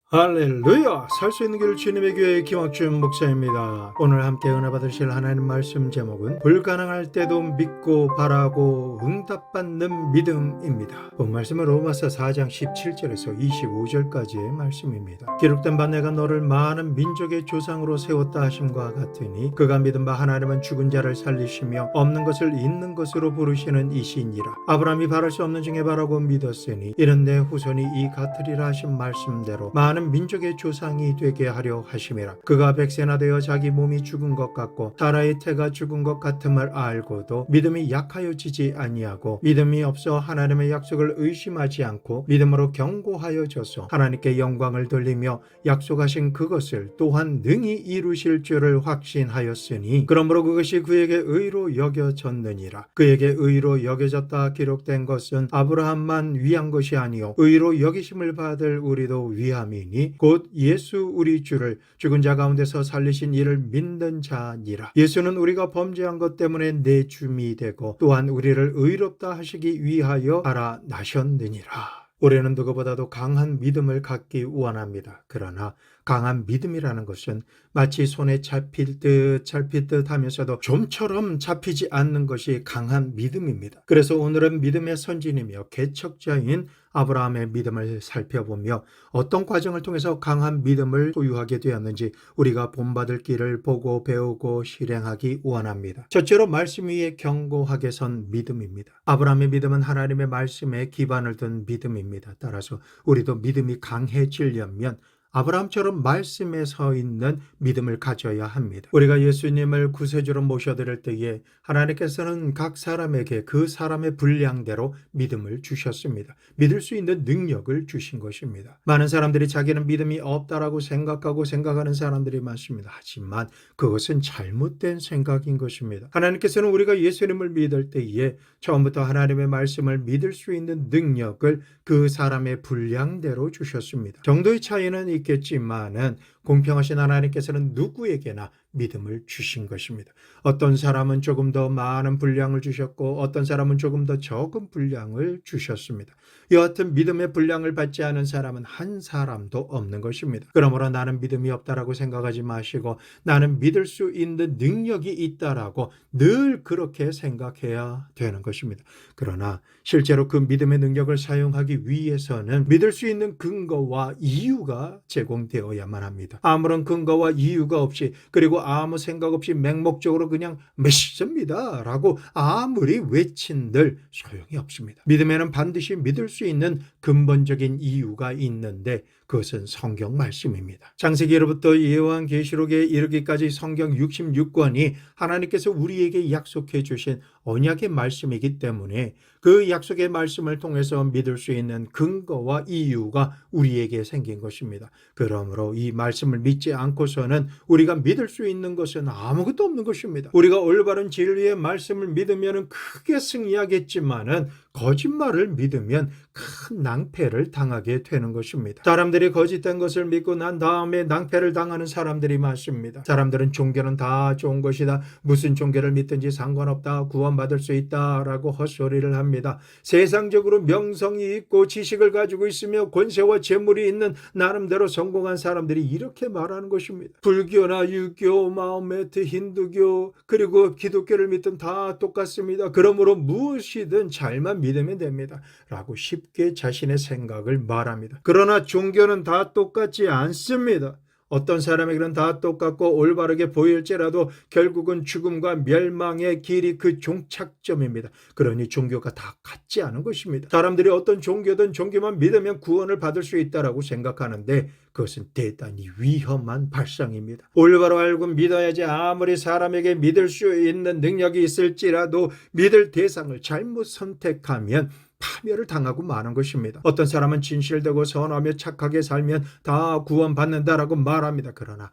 할렐루야! 살 수 있는 길 주님의 교회 김학준 목사입니다. 오늘 함께 은혜 받으실 하나님 말씀 제목은 불가능할 때도 믿고 바라고 응답받는 믿음입니다. 본 말씀은 로마서 4장 17절에서 25절까지의 말씀입니다. 기록된 바 내가 너를 많은 민족의 조상으로 세웠다 하심과 같으니 그가 믿은 바 하나님은 죽은 자를 살리시며 없는 것을 있는 것으로 부르시는 이시니라. 아브라함이 바랄 수 없는 중에 바라고 믿었으니 이는 내 후손이 이 같으리라 하신 말씀대로 많은 민족의 조상이 되게 하려 하심이라. 그가 백세나 되어 자기 몸이 죽은 것 같고 사라의 태가 죽은 것 같음을 알고도 믿음이 약하여지지 아니하고 믿음이 없어 하나님의 약속을 의심하지 않고 믿음으로 견고하여져서 하나님께 영광을 돌리며 약속하신 그것을 또한 능히 이루실 줄을 확신하였으니 그러므로 그것이 그에게 의로 여겨졌느니라. 그에게 의로 여겨졌다 기록된 것은 아브라함만 위한 것이 아니요 의로 여기심을 받을 우리도 위함이니 곧 예수 우리 주를 죽은 자 가운데서 살리신 이를 믿는 자니라. 예수는 우리가 범죄한 것 때문에 내줌이 되고 또한 우리를 의롭다 하시기 위하여 살아나셨느니라. 우리는 누구보다도 강한 믿음을 갖기 원합니다. 그러나 강한 믿음이라는 것은 마치 손에 잡힐 듯 하면서도 좀처럼 잡히지 않는 것이 강한 믿음입니다. 그래서 오늘은 믿음의 선진이며 개척자인 아브라함의 믿음을 살펴보며 어떤 과정을 통해서 강한 믿음을 소유하게 되었는지 우리가 본받을 길을 보고 배우고 실행하기 원합니다. 첫째로 말씀 위에 견고하게 선 믿음입니다. 아브라함의 믿음은 하나님의 말씀에 기반을 둔 믿음입니다. 따라서 우리도 믿음이 강해지려면 아브라함처럼 말씀에 서 있는 믿음을 가져야 합니다. 우리가 예수님을 구세주로 모셔드릴 때에 하나님께서는 각 사람에게 그 사람의 분량대로 믿음을 주셨습니다. 믿을 수 있는 능력을 주신 것입니다. 많은 사람들이 자기는 믿음이 없다라고 생각하는 사람들이 많습니다. 하지만 그것은 잘못된 생각인 것입니다. 하나님께서는 우리가 예수님을 믿을 때에 처음부터 하나님의 말씀을 믿을 수 있는 능력을 그 사람의 분량대로 주셨습니다. 정도의 차이는 있겠지만은 공평하신 하나님께서는 누구에게나 믿음을 주신 것입니다. 어떤 사람은 조금 더 많은 분량을 주셨고 어떤 사람은 조금 더 적은 분량을 주셨습니다. 여하튼 믿음의 분량을 받지 않은 사람은 한 사람도 없는 것입니다. 그러므로 나는 믿음이 없다라고 생각하지 마시고 나는 믿을 수 있는 능력이 있다라고 늘 그렇게 생각해야 되는 것입니다. 그러나 실제로 그 믿음의 능력을 사용하기 위해서는 믿을 수 있는 근거와 이유가 제공되어야만 합니다. 아무런 근거와 이유가 없이 그리고 아무 생각 없이 맹목적으로 그냥 메시지입니다 라고 아무리 외친들 소용이 없습니다. 믿음에는 반드시 믿을 수 있는 근본적인 이유가 있는데 그것은 성경 말씀입니다. 창세기로부터 요한계시록에 이르기까지 성경 66권이 하나님께서 우리에게 약속해 주신 언약의 말씀이기 때문에 그 약속의 말씀을 통해서 믿을 수 있는 근거와 이유가 우리에게 생긴 것입니다. 그러므로 이 말씀을 믿지 않고서는 우리가 믿을 수 있는 것은 아무것도 없는 것입니다. 우리가 올바른 진리의 말씀을 믿으면 크게 승리하겠지만은 거짓말을 믿으면 큰 낭패를 당하게 되는 것입니다. 사람들이 거짓된 것을 믿고 난 다음에 낭패를 당하는 사람들이 많습니다. 사람들은 종교는 다 좋은 것이다. 무슨 종교를 믿든지 상관없다. 구원받을 수 있다라고 헛소리를 합니다. 세상적으로 명성이 있고 지식을 가지고 있으며 권세와 재물이 있는 나름대로 성공한 사람들이 이렇게 말하는 것입니다. 불교나 유교, 마호메트, 힌두교 그리고 기독교를 믿든 다 똑같습니다. 그러므로 무엇이든 잘만 믿으면 됩니다. 라고 쉽게 자신의 생각을 말합니다. 그러나 종교는 다 똑같지 않습니다. 어떤 사람에게는 다 똑같고 올바르게 보일지라도 결국은 죽음과 멸망의 길이 그 종착점입니다. 그러니 종교가 다 같지 않은 것입니다. 사람들이 어떤 종교든 종교만 믿으면 구원을 받을 수 있다고 생각하는데 그것은 대단히 위험한 발상입니다. 올바로 알고 믿어야지 아무리 사람에게 믿을 수 있는 능력이 있을지라도 믿을 대상을 잘못 선택하면 파멸을 당하고 마는 것입니다. 어떤 사람은 진실되고 선하며 착하게 살면 다 구원받는다라고 말합니다. 그러나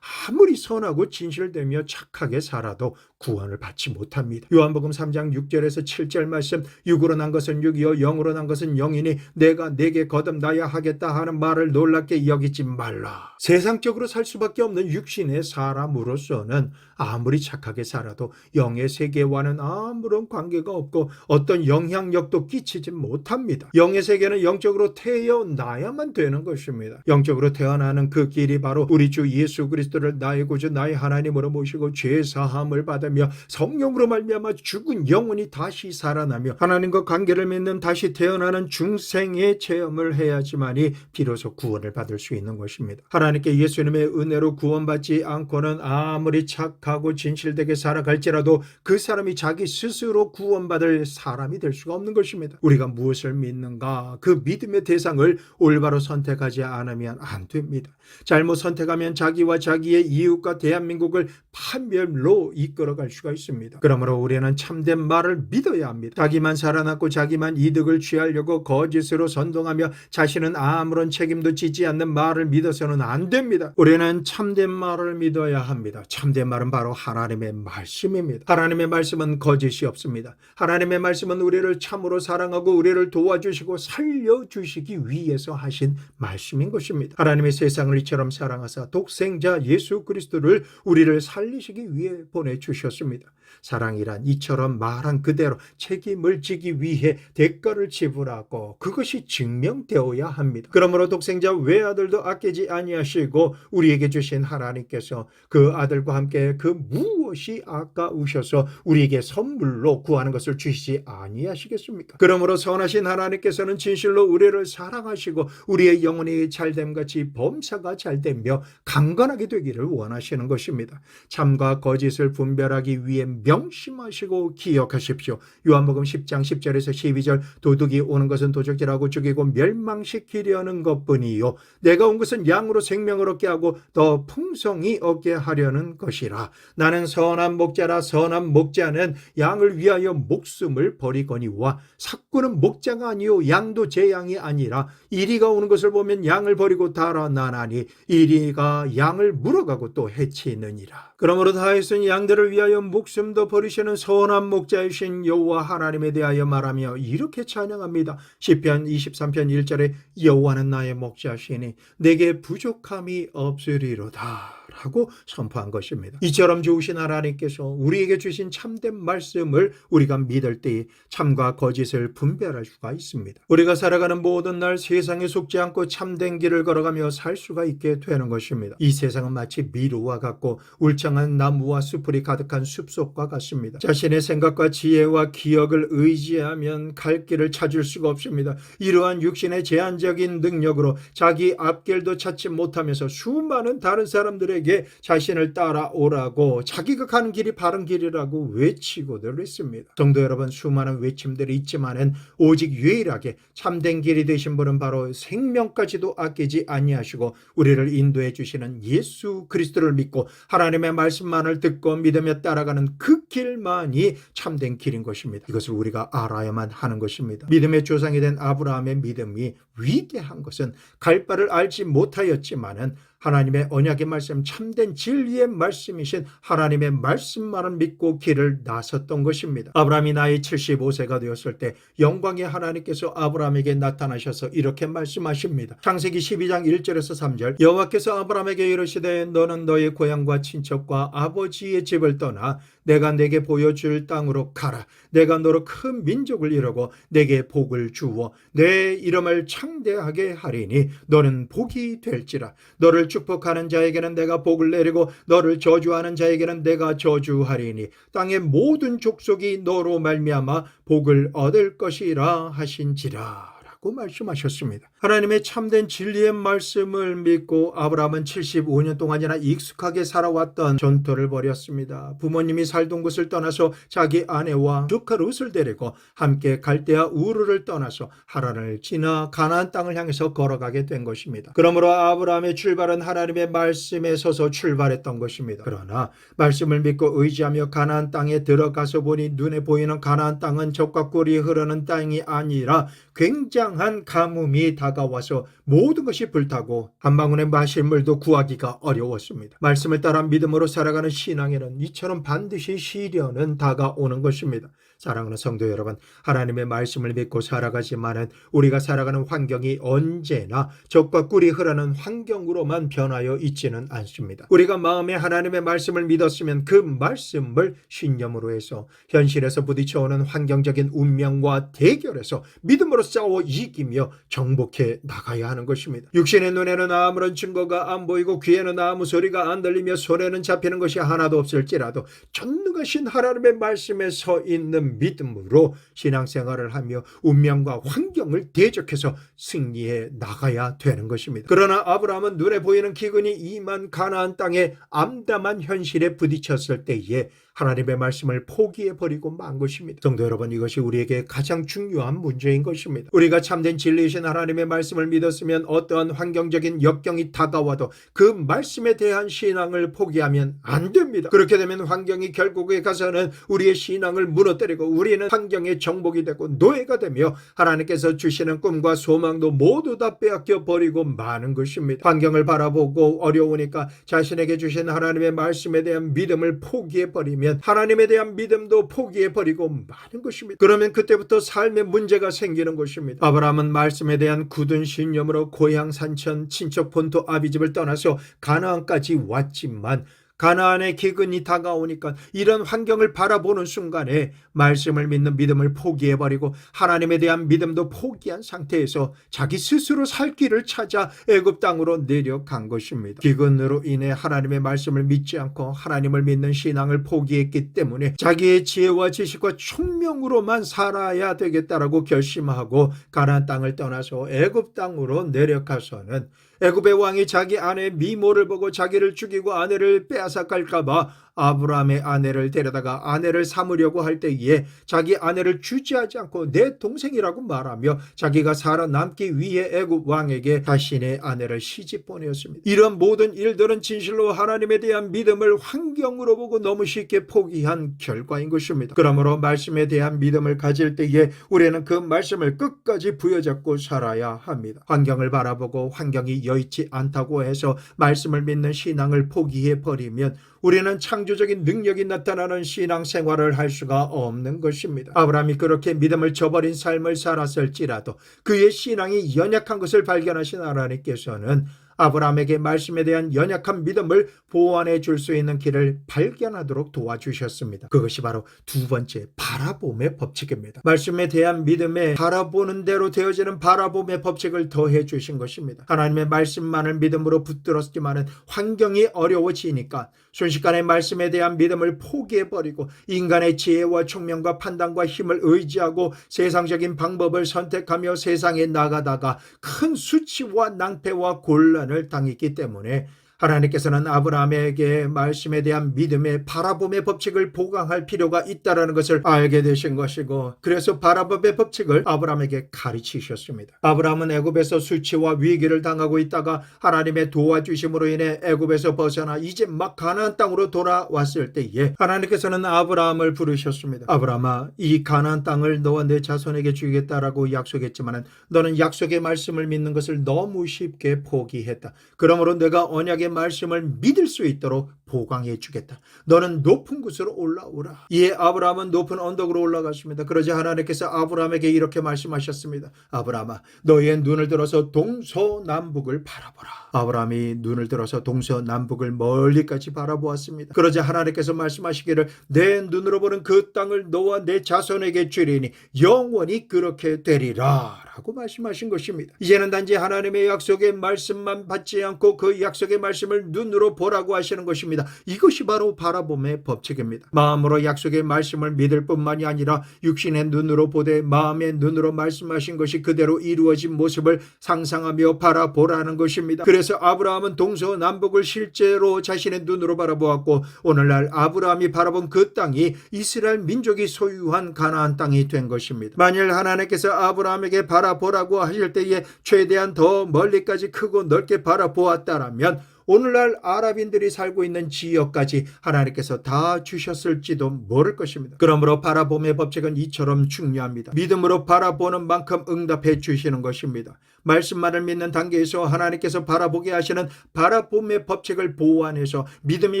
아무리 선하고 진실되며 착하게 살아도 구원을 받지 못합니다. 요한복음 3장 6절에서 7절 말씀 육으로 난 것은 육이요 영으로 난 것은 영이니 내가 내게 거듭나야 하겠다 하는 말을 놀랍게 여기지 말라. 세상적으로 살 수밖에 없는 육신의 사람으로서는 아무리 착하게 살아도 영의 세계와는 아무런 관계가 없고 어떤 영향력도 끼치지 못합니다. 영의 세계는 영적으로 태어나야만 되는 것입니다. 영적으로 태어나는 그 길이 바로 우리 주 예수 그리스도를 나의 구주 나의 하나님으로 모시고 죄 사함을 받으며 성령으로 말미암아 죽은 영혼이 다시 살아나며 하나님과 관계를 맺는 다시 태어나는 중생의 체험을 해야지만이 비로소 구원을 받을 수 있는 것입니다. 하나님께 예수님의 은혜로 구원받지 않고는 아무리 착하고 진실되게 살아갈지라도 그 사람이 자기 스스로 구원받을 사람이 될 수가 없는 것입니다. 우리가 무엇을 믿는가? 그 믿음의 대상을 올바로 선택하지 않으면 안 됩니다. 잘못 선택하면 자기와 자기의 이웃과 대한민국을 파멸로 이끌어갈 수가 있습니다. 그러므로 우리는 참된 말을 믿어야 합니다. 자기만 살아남고 자기만 이득을 취하려고 거짓으로 선동하며 자신은 아무런 책임도 지지 않는 말을 믿어서는 안 됩니다. 우리는 참된 말을 믿어야 합니다. 참된 말은 바로 하나님의 말씀입니다. 하나님의 말씀은 거짓이 없습니다. 하나님의 말씀은 우리를 참으로 사랑하고 우리를 도와주시고 살려주시기 위해서 하신 말씀인 것입니다. 하나님의 세상을 이처럼 사랑하사 독생자 예수 그리스도를 우리를 살리시기 위해 보내주셨습니다. 사랑이란 이처럼 말한 그대로 책임을 지기 위해 대가를 지불하고 그것이 증명되어야 합니다. 그러므로 독생자 외아들도 아끼지 아니하시고 우리에게 주신 하나님께서 그 아들과 함께 그 무엇이 아까우셔서 우리에게 선물로 구하는 것을 주시지 아니하시겠습니까? 그러므로 선하신 하나님께서는 진실로 우리를 사랑하시고 우리의 영혼이 잘됨같이 범사가 잘되며 강건하게 되기를 원하시는 것입니다. 참과 거짓을 분별하기 위해 명심하시고 기억하십시오. 요한복음 10장 10절에서 12절 도둑이 오는 것은 도적질하고 죽이고 멸망시키려는 것뿐이요 내가 온 것은 양으로 생명을 얻게 하고 더 풍성히 얻게 하려는 것이라. 나는 선한 목자라. 선한 목자는 양을 위하여 목숨을 버리거니와 삭구는 목자가 아니요 양도 제 양이 아니라 이리가 오는 것을 보면 양을 버리고 달아나나니 이리가 양을 물어가고 또 해치느니라. 그러므로 다윗은 양들을 위하여 목숨도 버리시는 선한 목자이신 여호와 하나님에 대하여 말하며 이렇게 찬양합니다. 시편 23편 1절에 여호와는 나의 목자시니 내게 부족함이 없으리로다 라고 선포한 것입니다. 이처럼 좋으신 하나님께서 우리에게 주신 참된 말씀을 우리가 믿을 때 참과 거짓을 분별할 수가 있습니다. 우리가 살아가는 모든 날 세상에 속지 않고 참된 길을 걸어가며 살 수가 있게 되는 것입니다. 이 세상은 마치 미로와 같고 울창한 나무와 숲풀이 가득한 숲속과 같습니다. 자신의 생각과 지혜와 기억을 의지하면 갈 길을 찾을 수가 없습니다. 이러한 육신의 제한적인 능력으로 자기 앞길도 찾지 못하면서 수많은 다른 사람들에게 자신을 따라오라고 자기가 가는 길이 바른 길이라고 외치고들 있습니다. 성도 여러분, 수많은 외침들이 있지만은 오직 유일하게 참된 길이 되신 분은 바로 생명까지도 아끼지 아니하시고 우리를 인도해 주시는 예수 그리스도를 믿고 하나님의 말씀만을 듣고 믿으며 따라가는 그 길만이 참된 길인 것입니다. 이것을 우리가 알아야만 하는 것입니다. 믿음의 조상이 된 아브라함의 믿음이 위대한 것은 갈 바를 알지 못하였지만은 하나님의 언약의 말씀, 참된 진리의 말씀이신 하나님의 말씀만을 믿고 길을 나섰던 것입니다. 아브라함이 나이 75세가 되었을 때 영광의 하나님께서 아브라함에게 나타나셔서 이렇게 말씀하십니다. 창세기 12장 1절에서 3절 여호와께서 아브라함에게 이르시되 너는 너의 고향과 친척과 아버지의 집을 떠나 내가 내게 보여줄 땅으로 가라. 내가 너로 큰 민족을 이루고 내게 복을 주어 내 이름을 창대하게 하리니 너는 복이 될지라. 너를 축복하는 자에게는 내가 복을 내리고 너를 저주하는 자에게는 내가 저주하리니 땅의 모든 족속이 너로 말미암아 복을 얻을 것이라 하신지라 라고 말씀하셨습니다. 하나님의 참된 진리의 말씀을 믿고 아브라함은 75년 동안이나 익숙하게 살아왔던 전토를 벌였습니다. 부모님이 살던 곳을 떠나서 자기 아내와 조카 롯을 데리고 함께 갈대아 우르를 떠나서 하란을 지나 가나안 땅을 향해서 걸어가게 된 것입니다. 그러므로 아브라함의 출발은 하나님의 말씀에 서서 출발했던 것입니다. 그러나 말씀을 믿고 의지하며 가나안 땅에 들어가서 보니 눈에 보이는 가나안 땅은 젖과 꿀이 흐르는 땅이 아니라 굉장한 가뭄이 다가와서 모든 것이 불타고 한 방울의 마실 물도 구하기가 어려웠습니다. 말씀을 따라 믿음으로 살아가는 신앙에는 이처럼 반드시 시련은 다가오는 것입니다. 사랑하는 성도 여러분, 하나님의 말씀을 믿고 살아가지만은 우리가 살아가는 환경이 언제나 적과 꿀이 흐르는 환경으로만 변하여 있지는 않습니다. 우리가 마음에 하나님의 말씀을 믿었으면 그 말씀을 신념으로 해서 현실에서 부딪혀오는 환경적인 운명과 대결해서 믿음으로 싸워 이기며 정복해 나가야 하는 것입니다. 육신의 눈에는 아무런 증거가 안 보이고 귀에는 아무 소리가 안 들리며 손에는 잡히는 것이 하나도 없을지라도 전능하신 하나님의 말씀에 서 있는 믿음으로 신앙생활을 하며 운명과 환경을 대적해서 승리해 나가야 되는 것입니다. 그러나 아브라함은 눈에 보이는 기근이 임한 가나안 땅의 암담한 현실에 부딪혔을 때에 하나님의 말씀을 포기해버리고 만 것입니다. 성도 여러분, 이것이 우리에게 가장 중요한 문제인 것입니다. 우리가 참된 진리이신 하나님의 말씀을 믿었으면 어떠한 환경적인 역경이 다가와도 그 말씀에 대한 신앙을 포기하면 안 됩니다. 그렇게 되면 환경이 결국에 가서는 우리의 신앙을 무너뜨리고 우리는 환경의 정복이 되고 노예가 되며 하나님께서 주시는 꿈과 소망도 모두 다 빼앗겨 버리고 마는 것입니다. 환경을 바라보고 어려우니까 자신에게 주신 하나님의 말씀에 대한 믿음을 포기해버리면 하나님에 대한 믿음도 포기해버리고 마는 것입니다. 그러면 그때부터 삶에 문제가 생기는 것입니다. 아브라함은 말씀에 대한 굳은 신념으로 고향 산천 친척 본토 아비집을 떠나서 가나안까지 왔지만 가나안의 기근이 다가오니까 이런 환경을 바라보는 순간에 말씀을 믿는 믿음을 포기해버리고 하나님에 대한 믿음도 포기한 상태에서 자기 스스로 살 길을 찾아 애굽 땅으로 내려간 것입니다. 기근으로 인해 하나님의 말씀을 믿지 않고 하나님을 믿는 신앙을 포기했기 때문에 자기의 지혜와 지식과 총명으로만 살아야 되겠다라고 결심하고 가나안 땅을 떠나서 애굽 땅으로 내려가서는 애굽의 왕이 자기 아내의 미모를 보고 자기를 죽이고 아내를 빼앗아갈까봐 아브라함의 아내를 데려다가 아내를 삼으려고 할 때에 자기 아내를 주지하지 않고 내 동생이라고 말하며 자기가 살아남기 위해 애굽 왕에게 자신의 아내를 시집 보내었습니다. 이런 모든 일들은 진실로 하나님에 대한 믿음을 환경으로 보고 너무 쉽게 포기한 결과인 것입니다. 그러므로 말씀에 대한 믿음을 가질 때에 우리는 그 말씀을 끝까지 부여잡고 살아야 합니다. 환경을 바라보고 환경이 여의치 않다고 해서 말씀을 믿는 신앙을 포기해버리면 우리는 창조적인 능력이 나타나는 신앙생활을 할 수가 없는 것입니다. 아브라함이 그렇게 믿음을 저버린 삶을 살았을지라도 그의 신앙이 연약한 것을 발견하신 하나님께서는 아브라함에게 말씀에 대한 연약한 믿음을 보완해 줄 수 있는 길을 발견하도록 도와주셨습니다. 그것이 바로 두 번째 바라봄의 법칙입니다. 말씀에 대한 믿음에 바라보는 대로 되어지는 바라봄의 법칙을 더해 주신 것입니다. 하나님의 말씀만을 믿음으로 붙들었지만 환경이 어려워지니까 순식간에 말씀에 대한 믿음을 포기해버리고 인간의 지혜와 총명과 판단과 힘을 의지하고 세상적인 방법을 선택하며 세상에 나가다가 큰 수치와 낭패와 곤란을 당했기 때문에 하나님께서는 아브라함에게 말씀에 대한 믿음의 바라봄의 법칙을 보강할 필요가 있다는 것을 알게 되신 것이고 그래서 바라봄의 법칙을 아브라함에게 가르치셨습니다. 아브라함은 애굽에서 수치와 위기를 당하고 있다가 하나님의 도와주심으로 인해 애굽에서 벗어나 이제 막 가나안 땅으로 돌아왔을 때에 하나님께서는 아브라함을 부르셨습니다. 아브라함아, 이 가나안 땅을 너와 내 자손에게 주겠다라고 약속했지만 너는 약속의 말씀을 믿는 것을 너무 쉽게 포기했다. 그러므로 내가 언약의 말씀을 믿을 수 있도록 보강해 주겠다. 너는 높은 곳으로 올라오라. 이에 아브라함은 높은 언덕으로 올라갔습니다. 그러자 하나님께서 아브라함에게 이렇게 말씀하셨습니다. 아브라함아, 너의 눈을 들어서 동서남북을 바라보라. 아브라함이 눈을 들어서 동서남북을 멀리까지 바라보았습니다. 그러자 하나님께서 말씀하시기를 내 눈으로 보는 그 땅을 너와 내 자손에게 주리니 영원히 그렇게 되리라 라고 말씀하신 것입니다. 이제는 단지 하나님의 약속의 말씀만 받지 않고 그 약속의 말씀을 눈으로 보라고 하시는 것입니다. 이것이 바로 바라봄의 법칙입니다. 마음으로 약속의 말씀을 믿을 뿐만이 아니라 육신의 눈으로 보되 마음의 눈으로 말씀하신 것이 그대로 이루어진 모습을 상상하며 바라보라는 것입니다. 그래서 아브라함은 동서남북을 실제로 자신의 눈으로 바라보았고 오늘날 아브라함이 바라본 그 땅이 이스라엘 민족이 소유한 가나안 땅이 된 것입니다. 만일 하나님께서 아브라함에게 바라보라고 하실 때에 최대한 더 멀리까지 크고 넓게 바라보았다라면 오늘날 아랍인들이 살고 있는 지역까지 하나님께서 다 주셨을지도 모를 것입니다. 그러므로 바라봄의 법칙은 이처럼 중요합니다. 믿음으로 바라보는 만큼 응답해 주시는 것입니다. 말씀만을 믿는 단계에서 하나님께서 바라보게 하시는 바라봄의 법칙을 보완해서 믿음이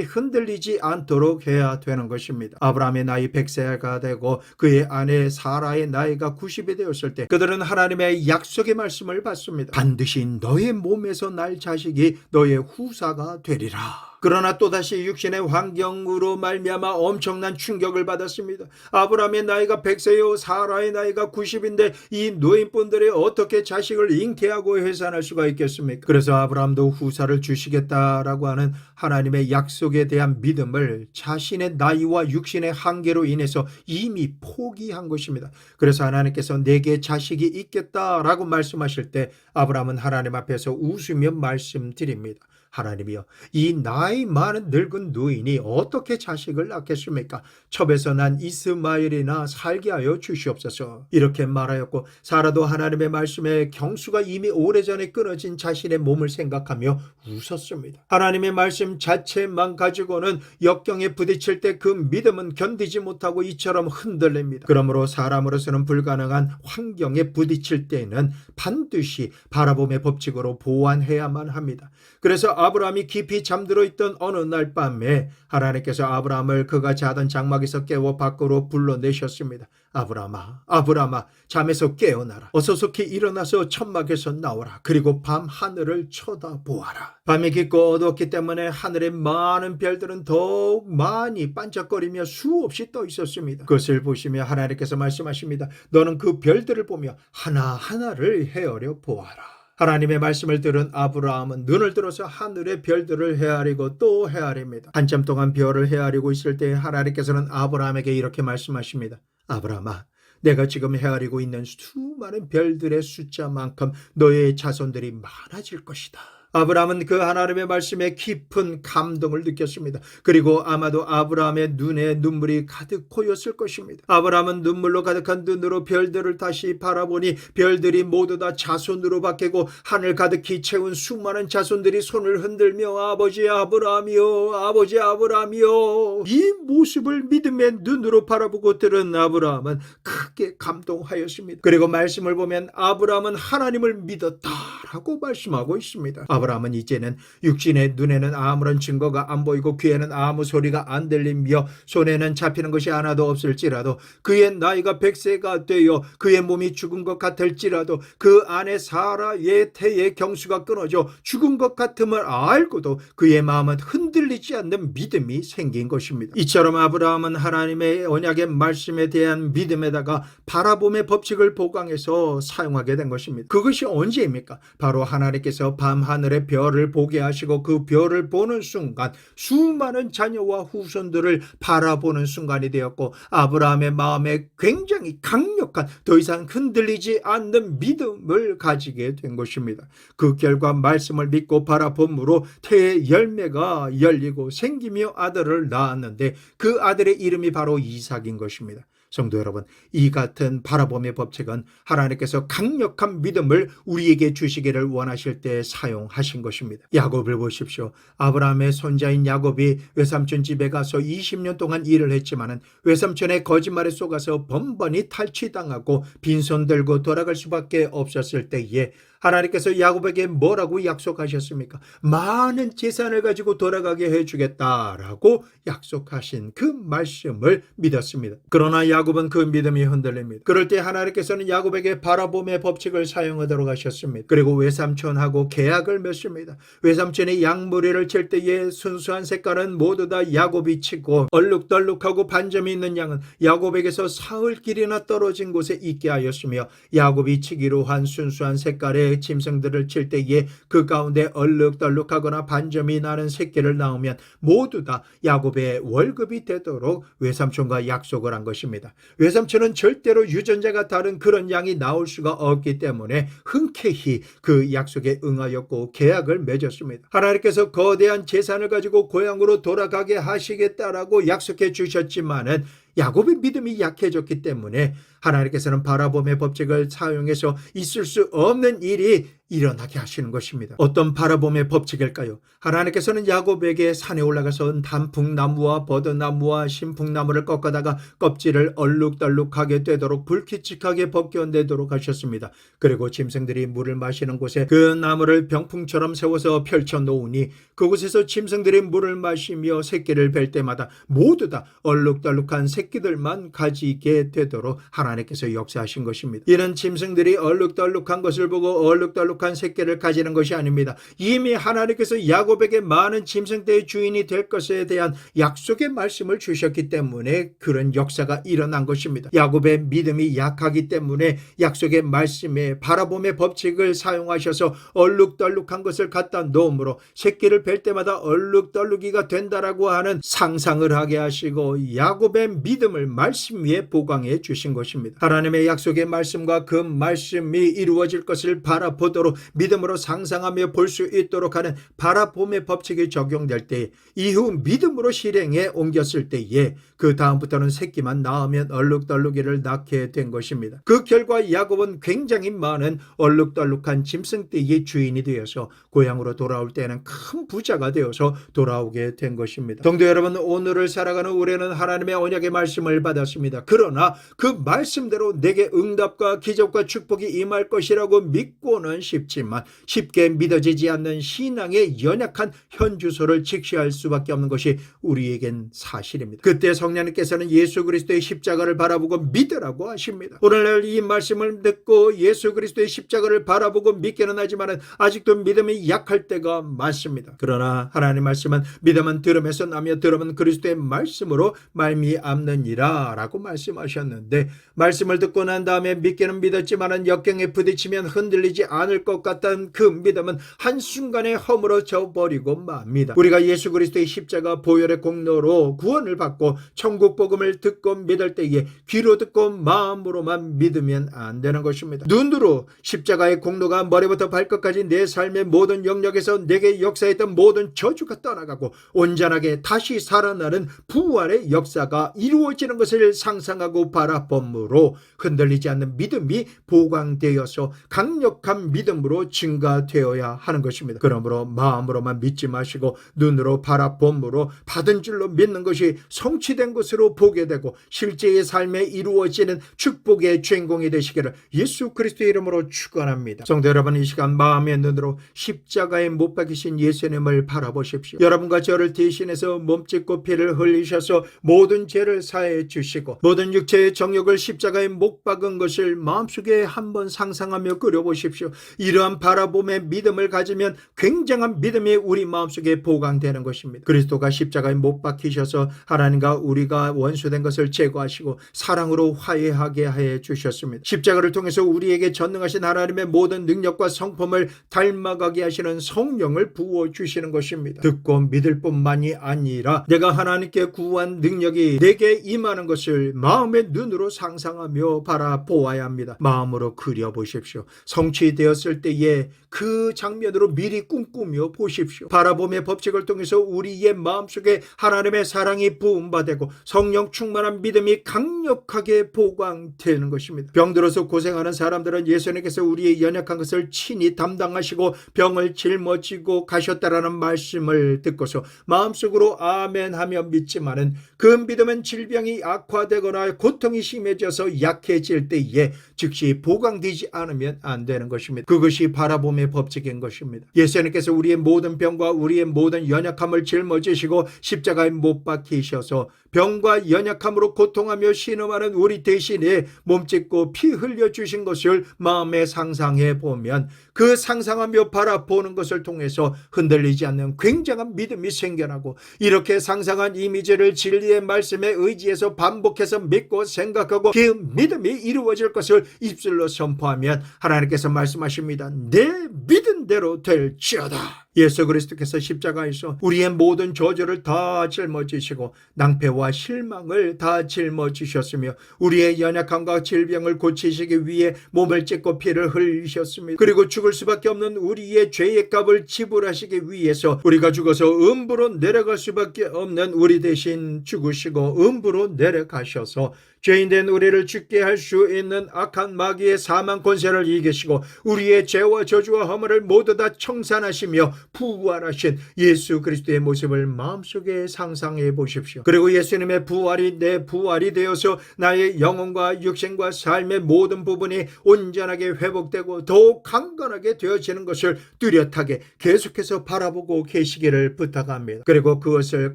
흔들리지 않도록 해야 되는 것입니다. 아브라함의 나이 100세가 되고 그의 아내 사라의 나이가 90이 되었을 때 그들은 하나님의 약속의 말씀을 받습니다. 반드시 너의 몸에서 날 자식이 너의 후사가 되리라. 그러나 또다시 육신의 환경으로 말미암아 엄청난 충격을 받았습니다. 아브라함의 나이가 100세요 사라의 나이가 90인데 이 노인분들이 어떻게 자식을 잉태하고 해산할 수가 있겠습니까? 그래서 아브라함도 후사를 주시겠다라고 하는 하나님의 약속에 대한 믿음을 자신의 나이와 육신의 한계로 인해서 이미 포기한 것입니다. 그래서 하나님께서 내게 자식이 있겠다라고 말씀하실 때 아브라함은 하나님 앞에서 웃으며 말씀드립니다. 하나님이여, 이 나이 많은 늙은 노인이 어떻게 자식을 낳겠습니까? 첩에서 난 이스마엘이나 살게 하여 주시옵소서. 이렇게 말하였고 사라도 하나님의 말씀에 경수가 이미 오래전에 끊어진 자신의 몸을 생각하며 웃었습니다. 하나님의 말씀 자체만 가지고는 역경에 부딪힐 때 그 믿음은 견디지 못하고 이처럼 흔들립니다. 그러므로 사람으로서는 불가능한 환경에 부딪힐 때는 반드시 바라봄의 법칙으로 보완해야만 합니다. 그래서 아브라함이 깊이 잠들어 있던 어느 날 밤에 하나님께서 아브라함을 그가 자던 장막에서 깨워 밖으로 불러내셨습니다. 아브라함아, 아브라함아, 잠에서 깨어나라. 어서 속히 일어나서 천막에서 나오라. 그리고 밤 하늘을 쳐다보아라. 밤이 깊고 어두웠기 때문에 하늘의 많은 별들은 더욱 많이 반짝거리며 수없이 떠 있었습니다. 그것을 보시며 하나님께서 말씀하십니다. 너는 그 별들을 보며 하나하나를 헤아려 보아라. 하나님의 말씀을 들은 아브라함은 눈을 들어서 하늘의 별들을 헤아리고 또 헤아립니다. 한참 동안 별을 헤아리고 있을 때 하나님께서는 아브라함에게 이렇게 말씀하십니다. 아브라함아, 내가 지금 헤아리고 있는 수많은 별들의 숫자만큼 너의 자손들이 많아질 것이다. 아브라함은 그 하나님의 말씀에 깊은 감동을 느꼈습니다. 그리고 아마도 아브라함의 눈에 눈물이 가득 고였을 것입니다. 아브라함은 눈물로 가득한 눈으로 별들을 다시 바라보니 별들이 모두 다 자손으로 바뀌고 하늘 가득히 채운 수많은 자손들이 손을 흔들며 아버지 아브라함이요, 아버지 아브라함이요. 이 모습을 믿음의 눈으로 바라보고 들은 아브라함은 크게 감동하였습니다. 그리고 말씀을 보면 아브라함은 하나님을 믿었다라고 말씀하고 있습니다. 아브라함은 이제는 육신의 눈에는 아무런 증거가 안 보이고 귀에는 아무 소리가 안 들리며 손에는 잡히는 것이 하나도 없을지라도 그의 나이가 100세가 되어 그의 몸이 죽은 것 같을지라도 그 아내 사라의 태의 경수가 끊어져 죽은 것 같음을 알고도 그의 마음은 흔들리지 않는 믿음이 생긴 것입니다. 이처럼 아브라함은 하나님의 언약의 말씀에 대한 믿음에다가 바라봄의 법칙을 보강해서 사용하게 된 것입니다. 그것이 언제입니까? 바로 하나님께서 밤 하늘의 별을 보게 하시고 그 별을 보는 순간 수많은 자녀와 후손들을 바라보는 순간이 되었고 아브라함의 마음에 굉장히 강력한 더 이상 흔들리지 않는 믿음을 가지게 된 것입니다. 그 결과 말씀을 믿고 바라봄으로 태의 열매가 열리고 생기며 아들을 낳았는데 그 아들의 이름이 바로 이삭인 것입니다. 성도 여러분, 이 같은 바라봄의 법칙은 하나님께서 강력한 믿음을 우리에게 주시기를 원하실 때 사용하신 것입니다. 야곱을 보십시오. 아브라함의 손자인 야곱이 외삼촌 집에 가서 20년 동안 일을 했지만 외삼촌의 거짓말에 속아서 번번이 탈취당하고 빈손 들고 돌아갈 수밖에 없었을 때에 하나님께서 야곱에게 뭐라고 약속하셨습니까? 많은 재산을 가지고 돌아가게 해주겠다라고 약속하신 그 말씀을 믿었습니다. 그러나 야곱은 그 믿음이 흔들립니다. 그럴 때 하나님께서는 야곱에게 바라봄의 법칙을 사용하도록 하셨습니다. 그리고 외삼촌하고 계약을 맺습니다. 외삼촌이 양무리를 칠 때에 순수한 색깔은 모두 다 야곱이 치고 얼룩덜룩하고 반점이 있는 양은 야곱에게서 사흘길이나 떨어진 곳에 있게 하였으며 야곱이 치기로 한 순수한 색깔의 짐승들을 칠 때에 그 가운데 얼룩덜룩하거나 반점이 나는 새끼를 낳으면 모두 다 야곱의 월급이 되도록 외삼촌과 약속을 한 것입니다. 외삼촌은 절대로 유전자가 다른 그런 양이 나올 수가 없기 때문에 흔쾌히 그 약속에 응하였고 계약을 맺었습니다. 하나님께서 거대한 재산을 가지고 고향으로 돌아가게 하시겠다라고 약속해 주셨지만은 야곱의 믿음이 약해졌기 때문에 하나님께서는 바라봄의 법칙을 사용해서 있을 수 없는 일이 일어나게 하시는 것입니다. 어떤 바라봄의 법칙일까요? 하나님께서는 야곱에게 산에 올라가서 단풍나무와 버드나무와 신풍나무를 꺾어다가 껍질을 얼룩덜룩하게 되도록 불규칙하게 벗겨내도록 하셨습니다. 그리고 짐승들이 물을 마시는 곳에 그 나무를 병풍처럼 세워서 펼쳐놓으니 그곳에서 짐승들이 물을 마시며 새끼를 뵐 때마다 모두 다 얼룩덜룩한 새끼들만 가지게 되도록 하나님께서 역사하신 것입니다. 이는 짐승들이 얼룩덜룩한 것을 보고 얼룩덜룩한 새끼를 가지는 것이 아닙니다. 이미 하나님께서 야곱에게 많은 짐승떼의 주인이 될 것에 대한 약속의 말씀을 주셨기 때문에 그런 역사가 일어난 것입니다. 야곱의 믿음이 약하기 때문에 약속의 말씀에 바라봄의 법칙을 사용하셔서 얼룩덜룩한 것을 갖다 놓음으로 새끼를 뵐 때마다 얼룩덜룩이가 된다라고 하는 상상을 하게 하시고 야곱의 믿음을 말씀 위에 보강해 주신 것입니다. 하나님의 약속의 말씀과 그 말씀이 이루어질 것을 바라보도록 믿음으로 상상하며 볼 수 있도록 하는 바라봄의 법칙이 적용될 때 이후 믿음으로 실행에 옮겼을 때에 그 다음부터는 새끼만 낳으면 얼룩덜룩이를 낳게 된 것입니다. 그 결과 야곱은 굉장히 많은 얼룩덜룩한 짐승떼의 주인이 되어서 고향으로 돌아올 때는 큰 부자가 되어서 돌아오게 된 것입니다. 성도 여러분, 오늘을 살아가는 우리는 하나님의 언약의 말씀을 받았습니다. 그러나 그 말씀대로 내게 응답과 기적과 축복이 임할 것이라고 믿고는 싶지만 쉽게 믿어지지 않는 신앙의 연약한 현주소를 직시할 수밖에 없는 것이 우리에겐 사실입니다. 그때 성령님께서는 예수 그리스도의 십자가를 바라보고 믿으라고 하십니다. 오늘날 이 말씀을 듣고 예수 그리스도의 십자가를 바라보고 믿기는 하지만 아직도 믿음이 약할 때가 많습니다. 그러나 하나님 말씀은 믿음은 들음에서 나며 들음은 그리스도의 말씀으로 말미암느니라 라고 말씀하셨는데, 말씀을 듣고 난 다음에 믿기는 믿었지만 역경에 부딪히면 흔들리지 않을 것 같던 그 믿음은 한순간에 허물어져 버리고 맙니다. 우리가 예수 그리스도의 십자가 보혈의 공로로 구원을 받고 천국 복음을 듣고 믿을 때에 귀로 듣고 마음으로만 믿으면 안 되는 것입니다. 눈으로 십자가의 공로가 머리부터 발끝까지 내 삶의 모든 영역에서 내게 역사했던 모든 저주가 떠나가고 온전하게 다시 살아나는 부활의 역사가 이루어지는 것을 상상하고 바라봄으로 흔들리지 않는 믿음이 보강되어서 강력한 믿음으로 증가되어야 하는 것입니다. 그러므로 마음으로만 믿지 마시고 눈으로 바라봄으로 받은 줄로 믿는 것이 성취된 것으로 보게 되고 실제의 삶에 이루어지는 축복의 주인공이 되시기를 예수 그리스도의 이름으로 축원합니다. 성도 여러분, 이 시간 마음의 눈으로 십자가에 못 박히신 예수님을 바라보십시오. 여러분과 저를 대신해서 몸짓고 피를 흘리셔서 모든 죄를 사해 주시고 모든 육체의 정욕을 십자가에 못 박은 것을 마음속에 한번 상상하며 그려보십시오. 이러한 바라봄의 믿음을 가지면 굉장한 믿음이 우리 마음속에 보강되는 것입니다. 그리스도가 십자가에 못 박히셔서 하나님과 우리가 원수된 것을 제거하시고 사랑으로 화해하게 해 주셨습니다. 십자가를 통해서 우리에게 전능하신 하나님의 모든 능력과 성품을 닮아가게 하시는 성령을 부어주시는 것입니다. 듣고 믿을 뿐만이 아니라 내가 하나님께 구한 능력이 내게 임하는 것을 마음의 눈으로 상상하며 바라보아야 합니다. 마음으로 그려보십시오. 성취되었을 때에 그 장면으로 미리 꿈꾸며 보십시오. 바라봄의 법칙을 통해서 우리의 마음속에 하나님의 사랑이 부음받고 성령 충만한 믿음이 강력하게 보강되는 것입니다. 병들어서 고생하는 사람들은 예수님께서 우리의 연약한 것을 친히 담당하시고 병을 짊어지고 가셨다라는 말씀을 듣고서 마음속으로 아멘 하며 믿지만은 그 믿음은 질병이 악화되거나 고통이 심해져서 약해질 때에 즉시 보강되지 않으면 안 되는 것입니다. 그것이 바라봄의 법칙인 것입니다. 예수님께서 우리의 모든 병과 우리의 모든 연약함을 짊어지시고 십자가에 못 박히셔서 병과 연약함으로 고통하며 신음하는 우리 대신에 몸짓고 피 흘려주신 것을 마음에 상상해 보면 그 상상하며 바라보는 것을 통해서 흔들리지 않는 굉장한 믿음이 생겨나고, 이렇게 상상한 이미지를 진리의 말씀에 의지해서 반복해서 믿고 생각하고 그 믿음이 이루어질 것을 입술로 선포하면 하나님께서 말씀하십니다. 내 믿은 대로 될지어다. 예수 그리스도께서 십자가에서 우리의 모든 저주를 다 짊어지시고 낭패와 실망을 다 짊어지셨으며 우리의 연약함과 질병을 고치시기 위해 몸을 찢고 피를 흘리셨습니다. 그리고 죽을 수밖에 없는 우리의 죄의 값을 지불하시기 위해서 우리가 죽어서 음부로 내려갈 수밖에 없는 우리 대신 죽으시고 음부로 내려가셔서 죄인된 우리를 우리를 죽게 할 수 있는 악한 마귀의 사망 권세를 이기시고 우리의 죄와 저주와 허물을 모두 다 청산하시며 부활하신 예수 그리스도의 모습을 마음속에 상상해 보십시오. 그리고 예수님의 부활이 내 부활이 되어서 나의 영혼과 육신과 삶의 모든 부분이 온전하게 회복되고 더욱 강건하게 되어지는 것을 뚜렷하게 계속해서 바라보고 계시기를 부탁합니다. 그리고 그것을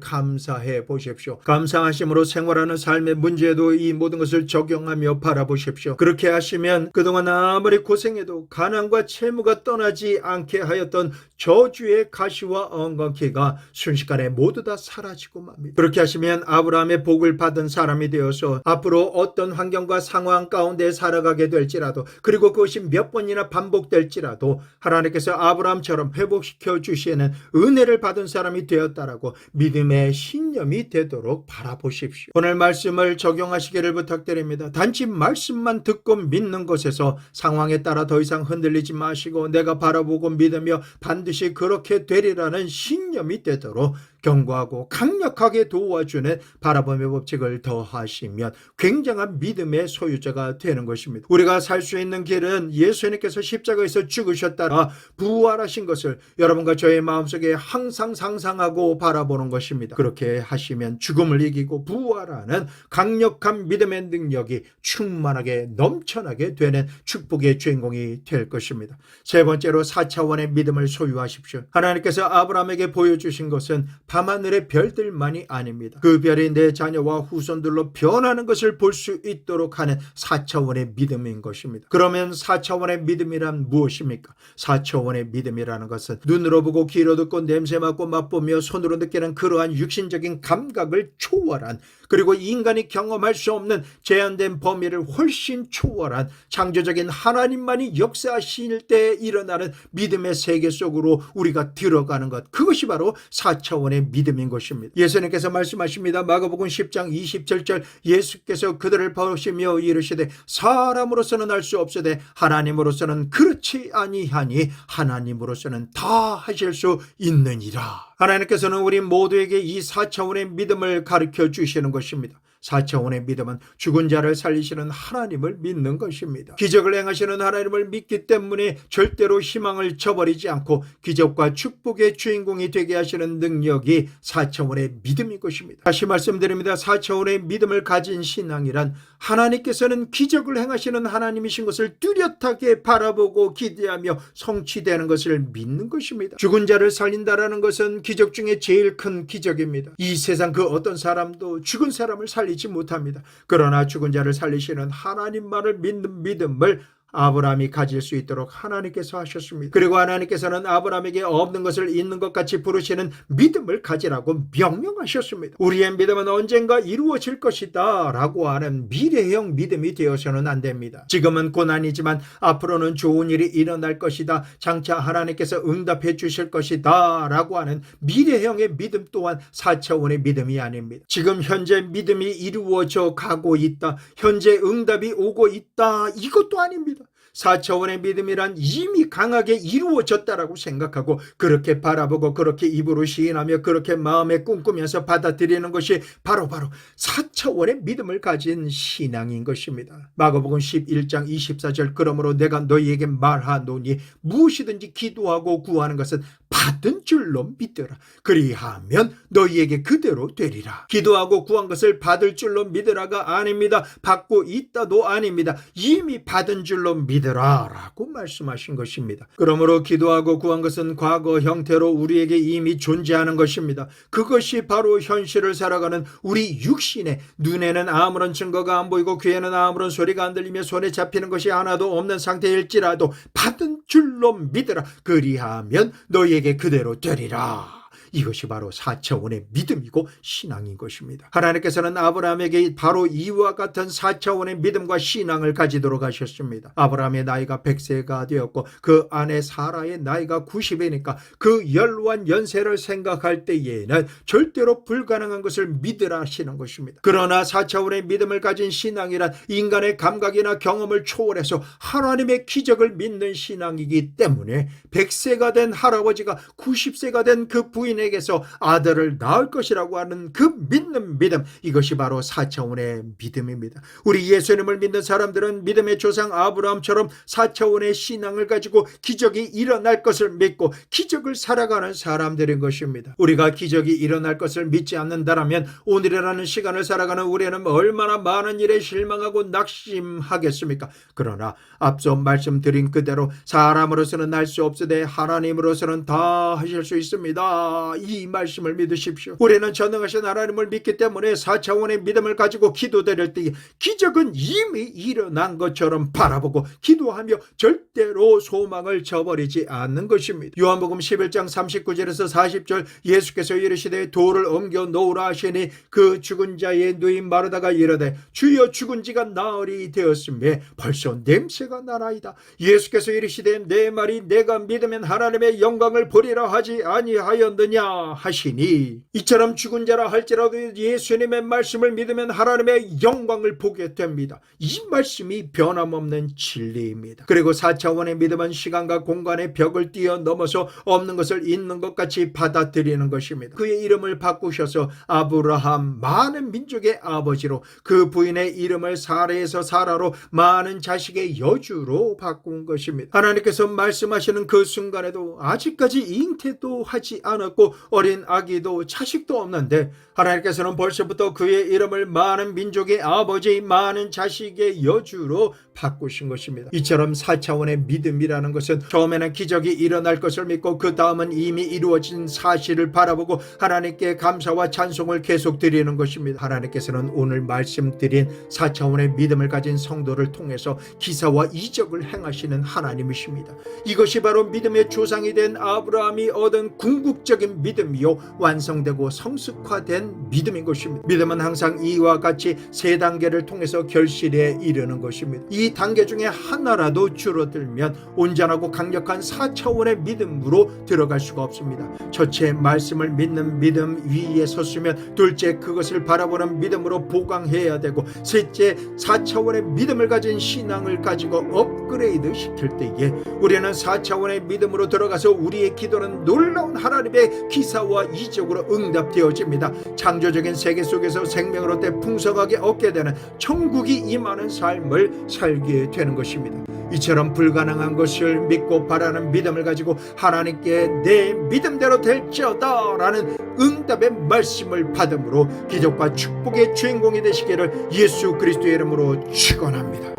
감사해 보십시오. 감사하심으로 생활하는 삶의 문제에도 이 모든 것을 적용하며 바라보십시오. 그렇게 하시면 그동안 아무리 고생해도 가난과 채무가 떠나지 않게 하였던 저주의 가시와 엉겅퀴가 순식간에 모두 다 사라지고 맙니다. 그렇게 하시면 아브라함의 복을 받은 사람이 되어서 앞으로 어떤 환경과 상황 가운데 살아가게 될지라도, 그리고 그것이 몇 번이나 반복될지라도 하나님께서 아브라함처럼 회복시켜 주시는 은혜를 받은 사람이 되었다라고 믿음의 신념이 되도록 바라보십시오. 오늘 말씀을 적용하시기를 부탁드립니다. 단지 말씀만 듣고 믿는 것에서 상황에 따라 더 이상 흔들리지 마시고 내가 바라보고 믿으며 반드시 그렇게 되리라는 신념이 되도록 견고하고 강력하게 도와주는 바라봄의 법칙을 더하시면 굉장한 믿음의 소유자가 되는 것입니다. 우리가 살 수 있는 길은 예수님께서 십자가에서 죽으셨다가 부활하신 것을 여러분과 저의 마음속에 항상 상상하고 바라보는 것입니다. 그렇게 하시면 죽음을 이기고 부활하는 강력한 믿음의 능력이 충만하게 넘쳐나게 되는 축복의 주인공이 될 것입니다. 세 번째로 4차원의 믿음을 소유하십시오. 하나님께서 아브라함에게 보여주신 것은 밤하늘의 별들만이 아닙니다. 그 별이 내 자녀와 후손들로 변하는 것을 볼 수 있도록 하는 4차원의 믿음인 것입니다. 그러면 4차원의 믿음이란 무엇입니까? 4차원의 믿음이라는 것은 눈으로 보고 귀로 듣고 냄새 맡고 맛보며 손으로 느끼는 그러한 육신적인 감각을 초월한, 그리고 인간이 경험할 수 없는 제한된 범위를 훨씬 초월한 창조적인 하나님만이 역사하실 때 일어나는 믿음의 세계 속으로 우리가 들어가는 것, 그것이 바로 4차원의 믿음인 것입니다. 예수님께서 말씀하십니다. 마가복음 10장 27절, 예수께서 그들을 보시며 이르시되 사람으로서는 할 수 없으되 하나님으로서는 그렇지 아니하니 하나님으로서는 다 하실 수 있느니라. 하나님께서는 우리 모두에게 이 4차원의 믿음을 가르쳐 주시는 것입니다. 4차원의 믿음은 죽은 자를 살리시는 하나님을 믿는 것입니다. 기적을 행하시는 하나님을 믿기 때문에 절대로 희망을 저버리지 않고 기적과 축복의 주인공이 되게 하시는 능력이 4차원의 믿음인 것입니다. 다시 말씀드립니다. 4차원의 믿음을 가진 신앙이란 하나님께서는 기적을 행하시는 하나님이신 것을 뚜렷하게 바라보고 기대하며 성취되는 것을 믿는 것입니다. 죽은 자를 살린다라는 것은 기적 중에 제일 큰 기적입니다. 이 세상 그 어떤 사람도 죽은 사람을 살리지 못합니다. 그러나 죽은 자를 살리시는 하나님만을 믿는 믿음을 아브라함이 가질 수 있도록 하나님께서 하셨습니다. 그리고 하나님께서는 아브라함에게 없는 것을 있는 것 같이 부르시는 믿음을 가지라고 명령하셨습니다. 우리의 믿음은 언젠가 이루어질 것이다 라고 하는 미래형 믿음이 되어서는 안 됩니다. 지금은 고난이지만 앞으로는 좋은 일이 일어날 것이다, 장차 하나님께서 응답해 주실 것이다 라고 하는 미래형의 믿음 또한 4차원의 믿음이 아닙니다. 지금 현재 믿음이 이루어져 가고 있다, 현재 응답이 오고 있다, 이것도 아닙니다. 4차원의 믿음이란 이미 강하게 이루어졌다라고 생각하고 그렇게 바라보고 그렇게 입으로 시인하며 그렇게 마음에 꿈꾸면서 받아들이는 것이 바로 4차원의 믿음을 가진 신앙인 것입니다. 마가복음 11장 24절, 그러므로 내가 너희에게 말하노니 무엇이든지 기도하고 구하는 것은 받은 줄로 믿으라. 그리하면 너희에게 그대로 되리라. 기도하고 구한 것을 받을 줄로 믿으라가 아닙니다. 받고 있다도 아닙니다. 이미 받은 줄로 믿으라 라고 말씀하신 것입니다. 그러므로 기도하고 구한 것은 과거 형태로 우리에게 이미 존재하는 것입니다. 그것이 바로 현실을 살아가는 우리 육신에, 눈에는 아무런 증거가 안 보이고 귀에는 아무런 소리가 안 들리며 손에 잡히는 것이 하나도 없는 상태일지라도 받은 줄로 믿으라. 그리하면 너희에게 그대로 되리라. 이것이 바로 4차원의 믿음이고 신앙인 것입니다. 하나님께서는 아브라함에게 바로 이와 같은 4차원의 믿음과 신앙을 가지도록 하셨습니다. 아브라함의 나이가 100세가 되었고 그 아내 사라의 나이가 90이니까 그 연로한 연세를 생각할 때에는 절대로 불가능한 것을 믿으라 하시는 것입니다. 그러나 4차원의 믿음을 가진 신앙이란 인간의 감각이나 경험을 초월해서 하나님의 기적을 믿는 신앙이기 때문에 100세가 된 할아버지가 90세가 된 그 부인 부인에게서 아들을 낳을 것이라고 하는 그 믿는 믿음, 이것이 바로 4차원의 믿음입니다. 우리 예수님을 믿는 사람들은 믿음의 조상 아브라함처럼 4차원의 신앙을 가지고 기적이 일어날 것을 믿고 기적을 살아가는 사람들인 것입니다. 우리가 기적이 일어날 것을 믿지 않는다면 오늘이라는 시간을 살아가는 우리는 얼마나 많은 일에 실망하고 낙심하겠습니까? 그러나 앞서 말씀드린 그대로 사람으로서는 할 수 없으되 하나님으로서는 다 하실 수 있습니다. 이 말씀을 믿으십시오. 우리는 전능하신 하나님을 믿기 때문에 4차원의 믿음을 가지고 기도드릴 때 기적은 이미 일어난 것처럼 바라보고 기도하며 절대로 소망을 저버리지 않는 것입니다. 요한복음 11장 39절에서 40절, 예수께서 이르시되 돌을 옮겨 놓으라 하시니 그 죽은 자의 누인 마르다가 이르되 주여 죽은 지가 나흘이 되었으며 벌써 냄새가 나나이다. 예수께서 이르시되 내 말이 내가 믿으면 하나님의 영광을 보리라 하지 아니하였느냐 하시니, 이처럼 죽은 자라 할지라도 예수님의 말씀을 믿으면 하나님의 영광을 보게 됩니다. 이 말씀이 변함없는 진리입니다. 그리고 4차원의 믿음은 시간과 공간의 벽을 뛰어넘어서 없는 것을 있는 것 같이 받아들이는 것입니다. 그의 이름을 바꾸셔서 아브라함, 많은 민족의 아버지로, 그 부인의 이름을 사라에서 사라로, 많은 자식의 여주로 바꾼 것입니다. 하나님께서 말씀하시는 그 순간에도 아직까지 잉태도 하지 않았고 어린 아기도 자식도 없는데 하나님께서는 벌써부터 그의 이름을 많은 민족의 아버지, 많은 자식의 여주로 바꾸신 것입니다. 이처럼 4차원의 믿음이라는 것은 처음에는 기적이 일어날 것을 믿고 그 다음은 이미 이루어진 사실을 바라보고 하나님께 감사와 찬송을 계속 드리는 것입니다. 하나님께서는 오늘 말씀드린 4차원의 믿음을 가진 성도를 통해서 기사와 이적을 행하시는 하나님이십니다. 이것이 바로 믿음의 조상이 된 아브라함이 얻은 궁극적인 믿음이요 완성되고 성숙화된 믿음인 것입니다. 믿음은 항상 이와 같이 세 단계를 통해서 결실에 이르는 것입니다. 이 단계 중에 하나라도 줄어들면 온전하고 강력한 4차원의 믿음으로 들어갈 수가 없습니다. 첫째, 말씀을 믿는 믿음 위에 섰으면 둘째, 그것을 바라보는 믿음으로 보강해야 되고 셋째, 4차원의 믿음을 가진 신앙을 가지고 업그레이드 시킬 때에 우리는 4차원의 믿음으로 들어가서 우리의 기도는 놀라운 하나님의 기사와 이적으로 응답되어집니다. 창조적인 세계 속에서 생명을 얻되 풍성하게 얻게 되는 천국이 임하는 삶을 살게 되는 것입니다. 이처럼 불가능한 것을 믿고 바라는 믿음을 가지고 하나님께 내 믿음대로 될지어다 라는 응답의 말씀을 받음으로 기적과 축복의 주인공이 되시기를 예수 그리스도의 이름으로 축원합니다.